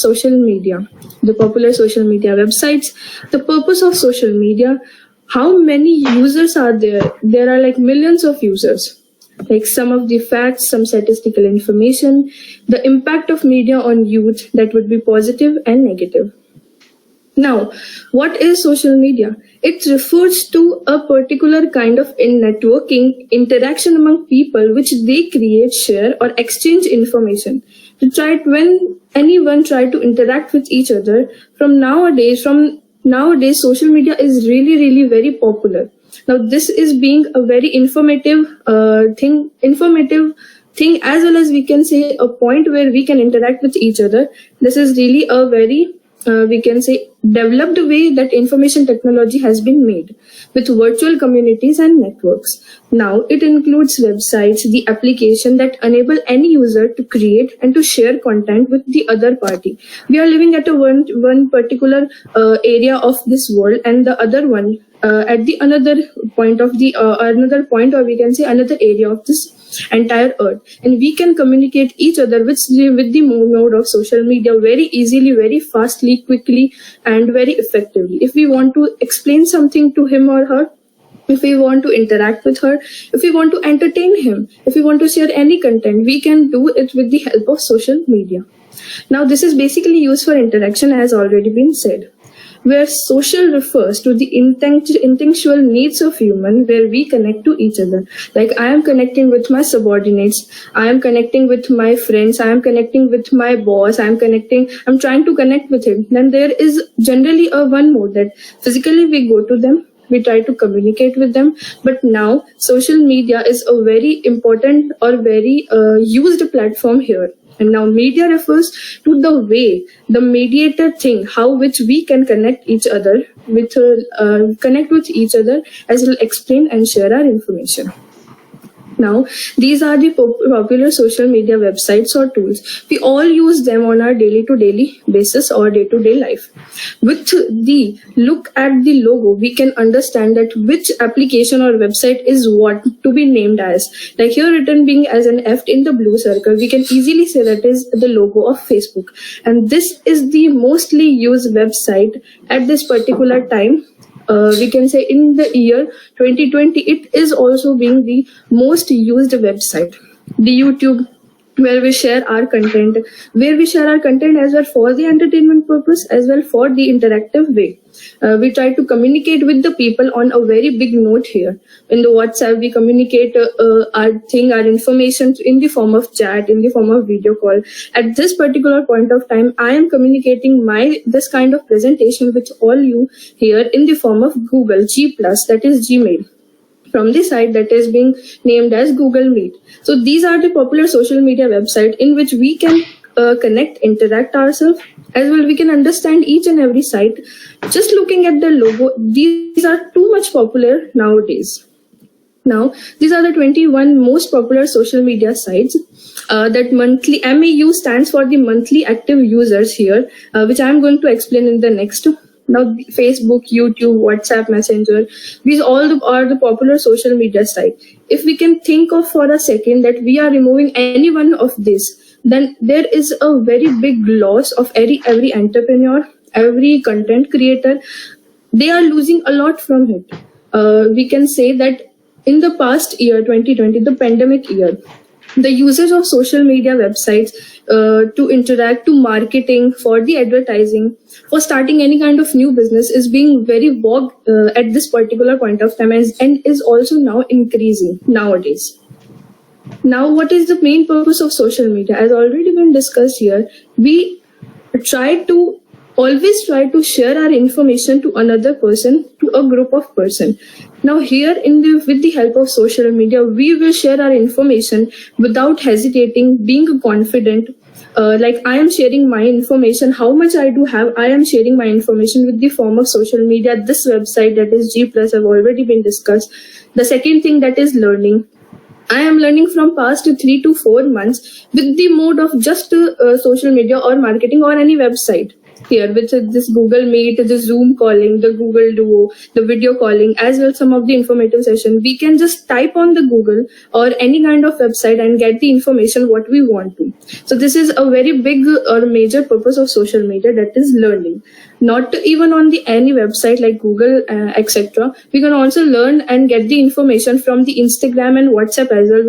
social media, the popular social media websites, the purpose of social media, how many users are there? There are like millions of users. Like some of the facts, some statistical information, the impact of media on youth that would be positive and negative. Now, what is social media? It refers to a particular kind of networking interaction among people which they create, share, or exchange information. When anyone try to interact with each other, from nowadays, social media is really very popular. Now, this is being a very informative thing, as well as we can say a point where we can interact with each other. This is really a very we can say developed way that information technology has been made with virtual communities and networks. Now it includes websites, the application that enable any user to create and to share content with the other party. We are living at a one particular area of this world, and the other one at the another point, or we can say another area of this entire earth, and we can communicate each other with the mode of social media very easily, very fastly, quickly, and very effectively. If we want to explain something to him or her, if we want to interact with her, if we want to entertain him, if we want to share any content, we can do it with the help of social media. Now this is basically used for interaction, as already been said, where social refers to the instinctual needs of human, where we connect to each other. Like I am connecting with my subordinates, I am connecting with my friends, I am connecting with my boss, I'm trying to connect with him. Then there is generally a one mode that physically we go to them, we try to communicate with them. But now social media is a very important or very used platform here. And now media refers to the way, the mediator thing, how which we can connect each other connect with each other, as we'll explain and share our information. Now, these are the popular social media websites or tools. We all use them on our daily-to-daily basis or day-to-day life. With the look at the logo, we can understand that which application or website is what to be named as. Like here written being as an F in the blue circle, we can easily say that is the logo of Facebook. And this is the mostly used website at this particular time. We can say in the year 2020, it is also being the most used website. The YouTube, where we share our content as well for the entertainment purpose, as well for the interactive way. We try to communicate with the people on a very big note here. In the WhatsApp, we communicate our information in the form of chat, in the form of video call. At this particular point of time, I am communicating this kind of presentation with all you here in the form of Google G+, that is Gmail, from the site that is being named as Google Meet. So these are the popular social media websites in which we can connect, interact ourselves, as well we can understand each and every site. Just looking at the logo, these are too much popular nowadays. Now, these are the 21 most popular social media sites that monthly MAU stands for the monthly active users here, which I am going to explain in the next. Now, Facebook, YouTube, WhatsApp, Messenger, these all are the popular social media sites. If we can think of for a second that we are removing any one of these, then there is a very big loss of every entrepreneur, every content creator. They are losing a lot from it. We can say that in the past year, 2020, the pandemic year, the usage of social media websites to interact, to marketing, for the advertising, for starting any kind of new business is being very vogue at this particular point of time, and is also now increasing nowadays. Now, what is the main purpose of social media? As already been discussed here, we always try to share our information to another person, to a group of person. Now here with the help of social media, we will share our information without hesitating, being confident. Like I am sharing my information, how much I do have, I am sharing my information with the form of social media. This website, that is G+, have already been discussed. The second thing, that is learning. I am learning from past 3 to 4 months with the mode of just social media or marketing or any website. here with this Google Meet, the Zoom calling, the Google Duo, the video calling, as well some of the informative session. We can just type on the Google or any kind of website and get the information what we want to. So this is a very big or major purpose of social media, that is learning. Not even on the any website like Google, etc. We can also learn and get the information from the Instagram and WhatsApp as well,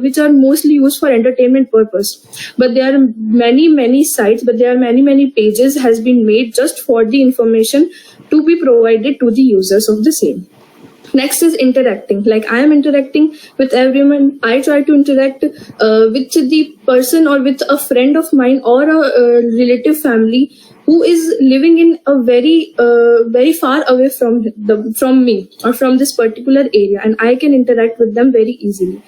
which are mostly used for entertainment purpose. But there are many sites, but there are many pages has been made just for the information to be provided to the users of the same. Next is interacting. Like I am interacting with everyone. I try to interact with the person or with a friend of mine or a relative family who is living in a very far away from me or from this particular area, and I can interact with them very easily.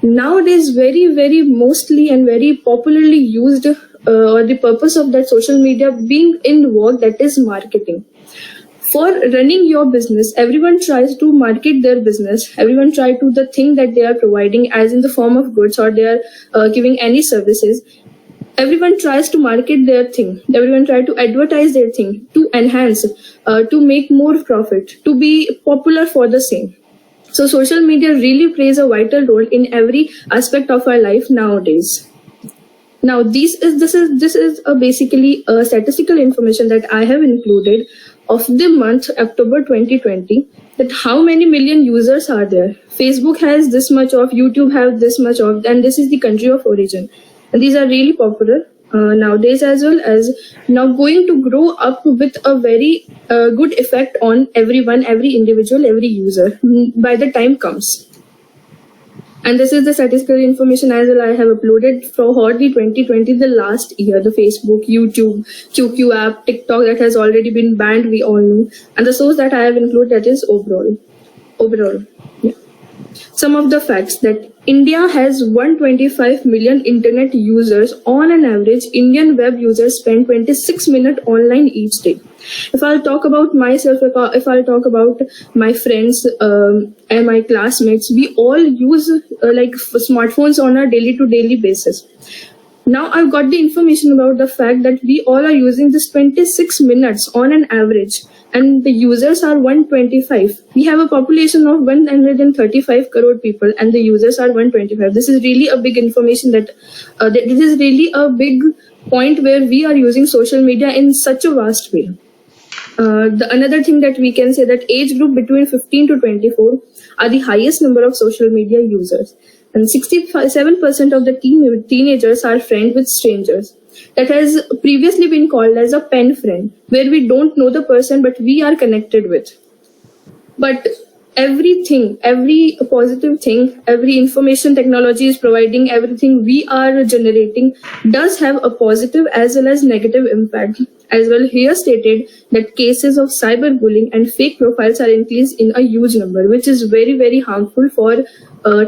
Nowadays, very mostly and very popularly used or the purpose of that social media being in vogue, that is marketing. For running your business, everyone tries to market their business. Everyone tries to the thing that they are providing as in the form of goods, or they are giving any services. Everyone tries to market their thing. Everyone tries to advertise their thing to enhance, to make more profit, to be popular for the same. So social media really plays a vital role in every aspect of our life nowadays. Now, this is basically a statistical information that I have included of the month October 2020, that how many million users are there. Facebook has this much of, YouTube has this much of, and this is the country of origin. And these are really popular nowadays, as well as now going to grow up with a very good effect on everyone, every individual, every user by the time comes. And this is the statistical information as well I have uploaded for the 2020, the last year, the Facebook, YouTube, QQ app, TikTok that has already been banned, we all know. And the source that I have included, that is overall. Yeah. Some of the facts that India has 125 million internet users. On an average, Indian web users spend 26 minutes online each day. If I'll talk about myself, if I'll talk about my friends and my classmates, we all use smartphones on a daily basis. Now I've got the information about the fact that we all are using this 26 minutes on an average, and the users are 125. We have a population of 135 crore people and the users are 125. This is really a big information that this is really a big point where we are using social media in such a vast way. Another thing that we can say, that age group between 15 to 24 are the highest number of social media users. And 67% of the teenagers are friends with strangers. That has previously been called as a pen friend, where we don't know the person but we are connected with. But everything, every positive thing, every information technology is providing, everything we are generating does have a positive as well as negative impact. As well, here stated that cases of cyberbullying and fake profiles are increased in a huge number, which is very harmful for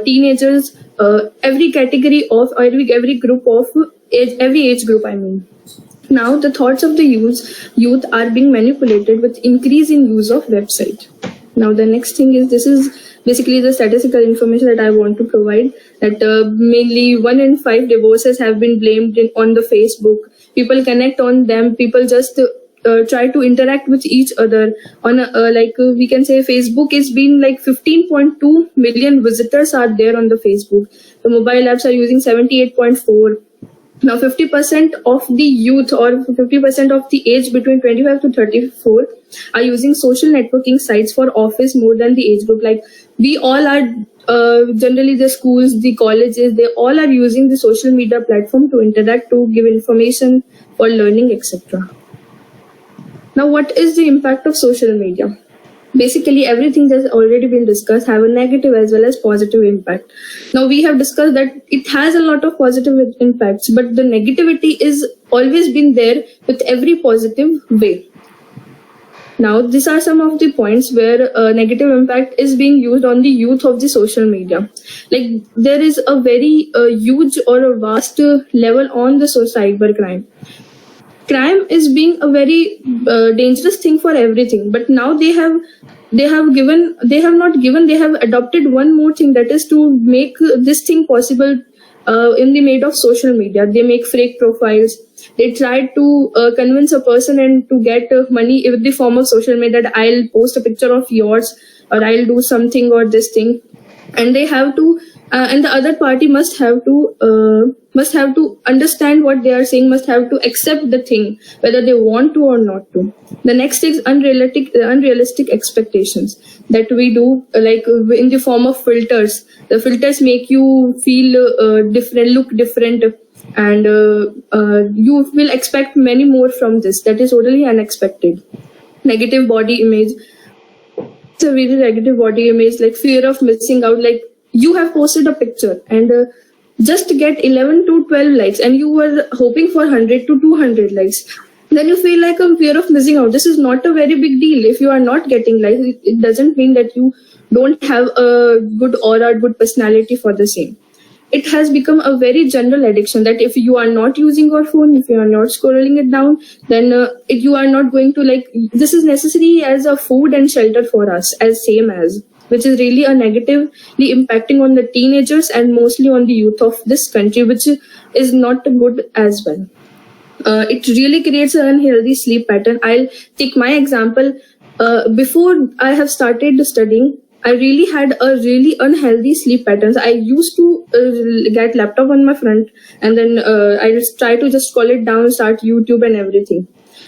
teenagers, every category of, every group of age, every age group, I mean. Now, the thoughts of the youth are being manipulated with increase in use of website. Now, the next thing is, this is basically the statistical information that I want to provide, that mainly 1 in 5 divorces have been blamed on the Facebook. People connect on them. People just try to interact with each other on we can say Facebook is being 15.2 million visitors are there on the Facebook. The mobile apps are using 78.4. Now 50% of the youth or 50% of the age between 25 to 34 are using social networking sites for office more than the age group. We all are generally the schools, the colleges, they all are using the social media platform to interact, to give information for learning, etc. Now, what is the impact of social media? Basically, everything that's already been discussed have a negative as well as positive impact. Now, we have discussed that it has a lot of positive impacts, but the negativity is always been there with every positive way. Now, these are some of the points where negative impact is being used on the youth of the social media. There is a very huge or a vast level on the cybercrime. Crime is being a very dangerous thing for everything, but now they have adopted one more thing, that is to make this thing possible in the made of social media. They make fake profiles. They try to convince a person and to get money with the form of social media, that I'll post a picture of yours, or I'll do something or this thing, and they have to and the other party must have to understand what they are saying, must have to accept the thing whether they want to or not to. The next is unrealistic expectations that we do, like in the form of filters. The filters make you feel different, look different, and you will expect many more from this. That is totally unexpected. Negative body image. It's a very negative body image, like fear of missing out. Like, you have posted a picture and just get 11 to 12 likes, and you were hoping for 100 to 200 likes. Then you feel like a fear of missing out. This is not a very big deal. If you are not getting likes, it doesn't mean that you don't have a good aura, good personality for the same. It has become a very general addiction that if you are not using your phone, if you are not scrolling it down, then you are not going to, like, this is necessary as a food and shelter for us, as same as, which is really a negatively impacting on the teenagers and mostly on the youth of this country, which is not good as well. It really creates an unhealthy sleep pattern. I'll take my example. Before I have started studying, I really had a really unhealthy sleep patterns. I used to get laptop on my front, and then I just try to just scroll it down, start YouTube and everything.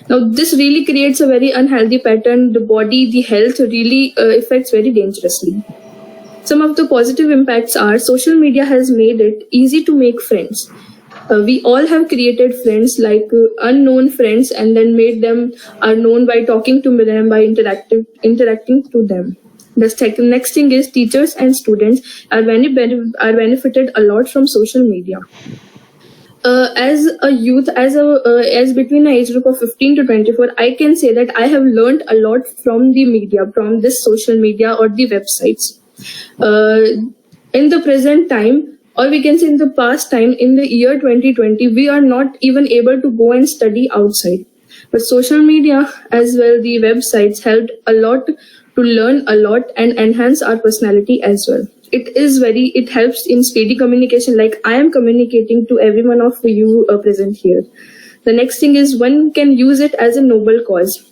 Now, this really creates a very unhealthy pattern. The body, the health really affects very dangerously. Some of the positive impacts are social media has made it easy to make friends. We all have created friends, like unknown friends, and then made them are known by talking to them, by interacting to them. The next thing is teachers and students are benefited a lot from social media. As a youth, as between the age group of 15 to 24, I can say that I have learned a lot from the media, from this social media or the websites. In the present time, or we can say in the past time, in the year 2020, we are not even able to go and study outside. But social media as well, the websites helped a lot to learn a lot and enhance our personality as well. It helps in steady communication, like I am communicating to every one of you present here. The next thing is one can use it as a noble cause.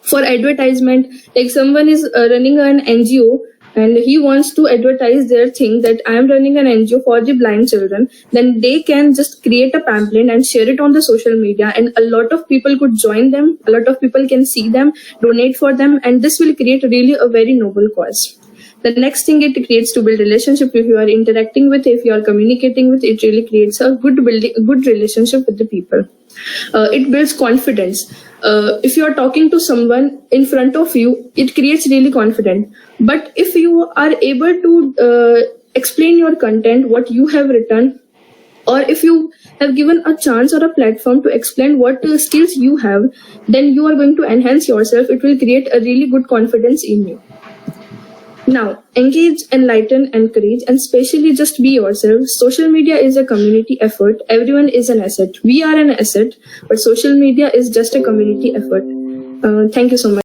For advertisement, like someone is running an NGO and he wants to advertise their thing that I am running an NGO for the blind children, then they can just create a pamphlet and share it on the social media, and a lot of people could join them, a lot of people can see them, donate for them, and this will create really a very noble cause. The next thing, it creates to build relationship. If you are interacting with, if you are communicating with, it really creates a good relationship with the people. It builds confidence. If you are talking to someone in front of you, it creates really confidence. But if you are able to explain your content, what you have written, or if you have given a chance or a platform to explain what skills you have, then you are going to enhance yourself. It will create a really good confidence in you. Now, engage, enlighten, encourage, and especially just be yourself. Social media is a community effort. Everyone is an asset. We are an asset, but social media is just a community effort. Thank you so much.